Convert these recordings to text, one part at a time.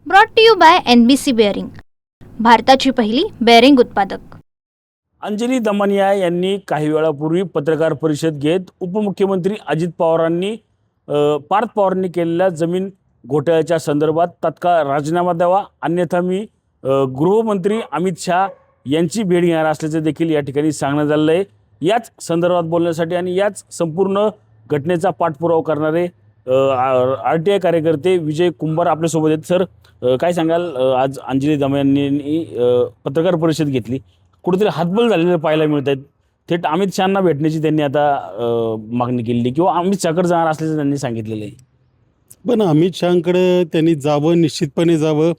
Brought to you by NBC bearing, भारताची पहिली bearing उत्पादक। अंजली दमनिया यांनी काही वेळापूर्वी पत्रकार परिषद घेत उपमुख्यमंत्री अजित पवारांनी पार्थ पवारांनी केलेल्या जमीन घोटाळ्याच्या संदर्भात तात्काळ राजीनामा द्यावा, अन्यथा मी गृहमंत्री अमित शाह यांची भेट घेणार असल्याचे देखील या ठिकाणी सांगण्यात आलेलं आहे। याच संदर्भात बोलण्यासाठी आणि याच संपूर्ण घटनेचा पाठपुरावा करणारे RTI कार्यकर्ते विजय कुंभार आपल्यासोबत आहेत। सर, काय सांगाल? आज अंजली दमनिया यांनी पत्रकार परिषद घेतली, कुठेतरी हातबल झालेले पाहायला मिळत आहेत। थेट अमित शहांना भेटण्याची त्यांनी आता मागणी केलेली किंवा अमित शहाकडे जाणार असल्याचं त्यांनी सांगितलेलं आहे। पण अमित शहांकडे त्यांनी जावं, निश्चितपणे जावं।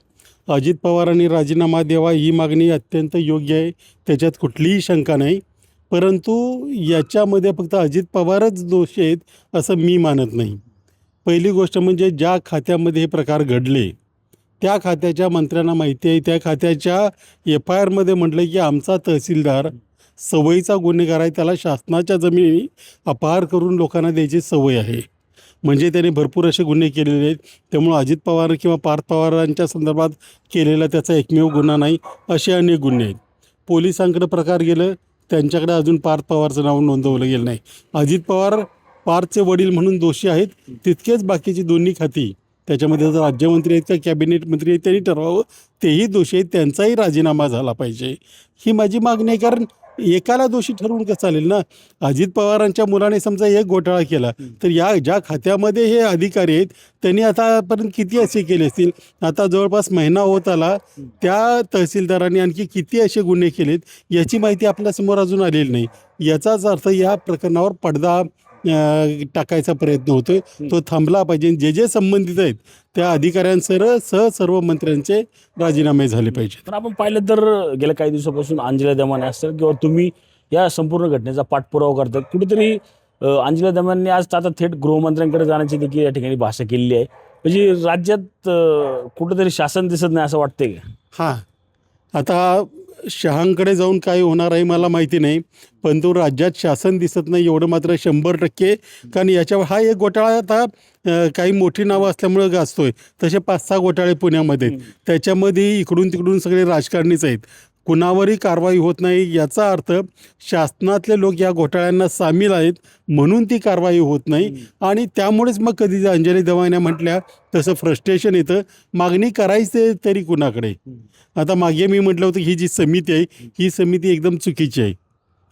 अजित पवारांनी राजीनामा द्यावा ही मागणी अत्यंत योग्य आहे, त्याच्यात कुठलीही शंका नाही। परंतु याच्यामध्ये फक्त अजित पवारच दोषी आहेत असं मी मानत नाही। पहिली गोष्ट म्हणजे ज्या खात्यामध्ये हे प्रकार घडले त्या खात्याच्या मंत्र्यांना माहिती आहे, त्या खात्याच्या FIRमध्ये म्हटलं की आमचा तहसीलदार सवयीचा गुन्हेगार आहे, त्याला शासनाच्या जमिनी अपहार करून लोकांना द्यायची सवय आहे। म्हणजे त्याने भरपूर असे गुन्हे केलेले आहेत। त्यामुळे अजित पवार किंवा पार्थ पवारांच्या संदर्भात केलेला त्याचा एकमेव गुन्हा नाही, असे अनेक गुन्हे आहेत। पोलिसांकडे प्रकार गेलं, त्यांच्याकडे अजून पार्थ पवारचं नाव नोंदवलं गेलं नाही। अजित पवार पार्थचे वडील म्हणून दोषी आहेत, तितकेच बाकीची दोन्ही खाती, त्याच्यामध्ये जर राज्यमंत्री आहेत का कॅबिनेट मंत्री आहेत त्यांनी ठरवावं, तेही दोषी आहेत, त्यांचाही राजीनामा झाला पाहिजे, ही माझी मागणी आहे। कारण एकाला दोषी ठरवून कसं चालेल ना? अजित पवारांच्या मुलाने समजा एक घोटाळा केला, तर या ज्या खात्यामध्ये हे अधिकारी आहेत त्यांनी आतापर्यंत किती असे केले असतील? आता जवळपास महिना होत आला, त्या तहसीलदारांनी आणखी किती असे गुन्हे केलेत याची माहिती आपल्यासमोर अजून आलेली नाही। याचाच अर्थ या प्रकरणावर पडदा टाकायचा प्रयत्न होतोय, तो थांबला पाहिजे। जे जे संबंधित आहेत त्या अधिकाऱ्यांसह सर्व मंत्र्यांचे राजीनामे झाले पाहिजेत। पण आपण पाहिलं तर गेल्या काही दिवसापासून अंजली दमनिया असेल किंवा तुम्ही या संपूर्ण घटनेचा पाठपुरावा करता, कुठेतरी अंजली दमनियांनी आज आता थेट गृहमंत्र्यांकडे जाण्याची देखील या ठिकाणी भाषा केलेली आहे। म्हणजे राज्यात कुठेतरी शासन दिसत नाही असं वाटतंय का? हां, आता शहांकडे जाऊन काय होणार आहे मला माहिती नाही, पण तो राज्यात शासन दिसत नाही एवढं मात्र 100%। कारण याच्यावर हा एक घोटाळा आता काही मोठी नावं असल्यामुळं गाजतोय, तसे 5-6 घोटाळे पुण्यामध्ये आहेत, त्याच्यामध्ये इकडून तिकडून सगळे राजकारणीच आहेत, कुणावरही कारवाई होत नाही। याचा अर्थ शासनातले लोक या घोटाळ्यांना सामील आहेत म्हणून ती कारवाई होत नाही, आणि त्यामुळेच मग कधी अंजली दमनिया म्हटल्या तसं फ्रस्ट्रेशन येतं। मागणी करायचं तरी कुणाकडे? आता मागे मी म्हटलं होतं ही जी समिती आहे ही समिती एकदम चुकीची आहे,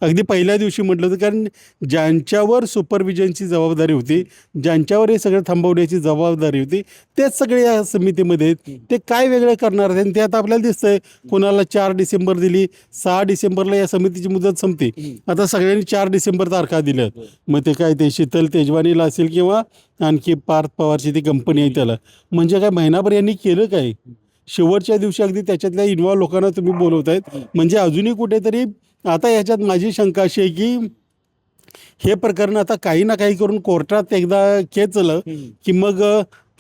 अगदी पहिल्या दिवशी म्हटलं होतं। कारण ज्यांच्यावर सुपरविजनची जबाबदारी होती, ज्यांच्यावर हे सगळं थांबवण्याची जबाबदारी होती, तेच सगळे या समितीमध्ये आहेत। ते काय वेगळं करणार आहेत? ते आता आपल्याला दिसतंय, कोणाला 4 डिसेंबर दिली, 6 डिसेंबरला या समितीची मुदत संपते। आता सगळ्यांनी 4 डिसेंबर तारखा दिल्या, मग ते काय ते शीतल तेजवानीला असेल किंवा आणखी पार्थ पवारची ती कंपनी आहे त्याला, म्हणजे काय महिनाभर यांनी केलं काय? शेवटच्या दिवशी अगदी त्याच्यातल्या इन्व्हॉल्व लोकांना तुम्ही बोलवत आहेत, म्हणजे अजूनही कुठेतरी आता याच्यात माझी शंका अशी आहे की हे प्रकरण आता काही ना काही करून कोर्टात एकदा खेचलं की मग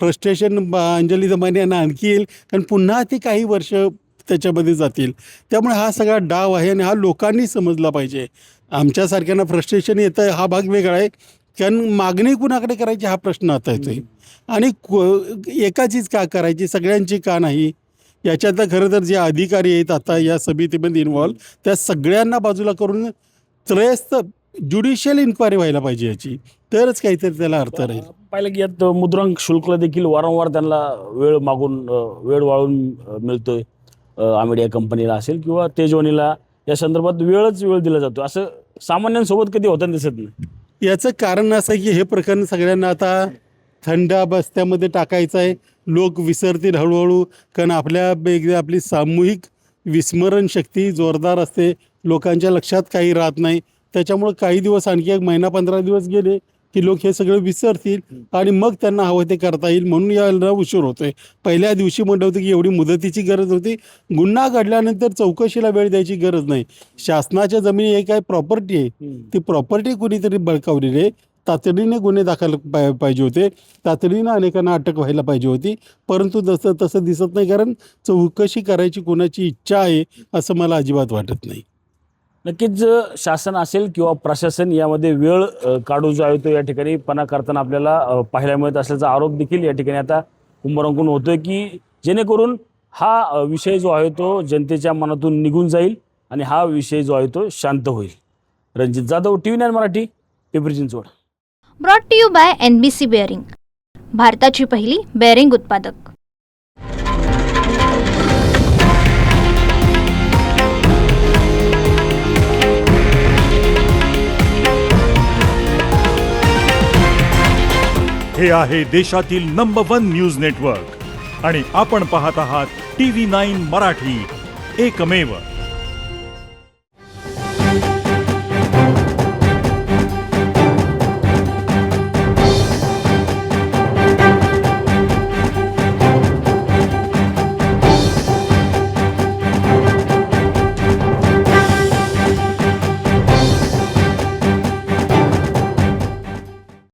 फ्रस्ट्रेशन अंजली दमनियांना आणखी येईल, कारण पुन्हा ती काही वर्ष त्याच्यामध्ये जातील। त्यामुळे हा सगळा डाव आहे आणि हा लोकांनी समजला पाहिजे। आमच्यासारख्यांना फ्रस्ट्रेशन येतं हा भाग वेगळा आहे, कारण मागणी कुणाकडे करायची हा प्रश्न आता येतोय, आणि एकाचीच का करायची, सगळ्यांची का नाही? याच्यातलं खरं तर जे अधिकारी आहेत आता या समितीमध्ये इन्व्हॉल्व, त्या सगळ्यांना बाजूला करून त्रयस्थ ज्युडिशियल इन्क्वायरी व्हायला पाहिजे याची, तरच काहीतरी त्याला अर्थ राहील। पाहिलं की यात मुद्रांक शुल्कला देखील वारंवार त्यांना वेळ वाळून मिळतोय। आमिडिया कंपनीला असेल किंवा तेजवानीला या संदर्भात वेळ दिला जातो, असं सामान्यांसोबत कधी होताना दिसत नाही। याचं कारण असं आहे की हे प्रकरण सगळ्यांना आता थंड बस्त्यामध्ये टाकायचं आहे, लोक विसरतील हळूहळू। कारण आपली सामूहिक विस्मरण शक्ती जोरदार असते, लोकांच्या लक्षात काही राहत नाही। त्याच्यामुळं काही दिवस, आणखी 1 महिना 15 दिवस गेले की लोक हे सगळं विसरतील आणि मग त्यांना हवं ते करता येईल, म्हणून याला उशीर होतोय। पहिल्या दिवशी म्हटलं होतं की एवढी मुदतीची गरज होती, गुन्हा घडल्यानंतर चौकशीला वेळ द्यायची गरज नाही। शासनाच्या जमिनी हे काय प्रॉपर्टी आहे, ती प्रॉपर्टी कुणीतरी बळकावलेली आहे, तातडीने गुन्हे दाखल पाहिजे होते, तातडीनं अनेकांना अटक व्हायला पाहिजे होती, परंतु तसं दिसत नाही। कारण चौकशी करायची कोणाची इच्छा आहे असं मला अजिबात वाटत नाही। नक्कीच शासन असेल किंवा प्रशासन यामध्ये वेळ काढू जो आहे तो या ठिकाणी पणा करताना आपल्याला पाहायला मिळत असल्याचा आरोप देखील या ठिकाणी आता कुंभारांकडून होतोय की जेणेकरून हा विषय जो आहे तो जनतेच्या मनातून निघून जाईल आणि हा विषय जो आहे तो शांत होईल. Ranjit Jadhav, TV9 Marathi, Pimpri Chinchwad. Brought to you by NBC bearing, भारताची पहिली बेअरिंग उत्पादक. हे आहे देशातील नंबर 1 न्यूज नेटवर्क आणि आपण पाहत आहात TV9 मराठी, एकमेव.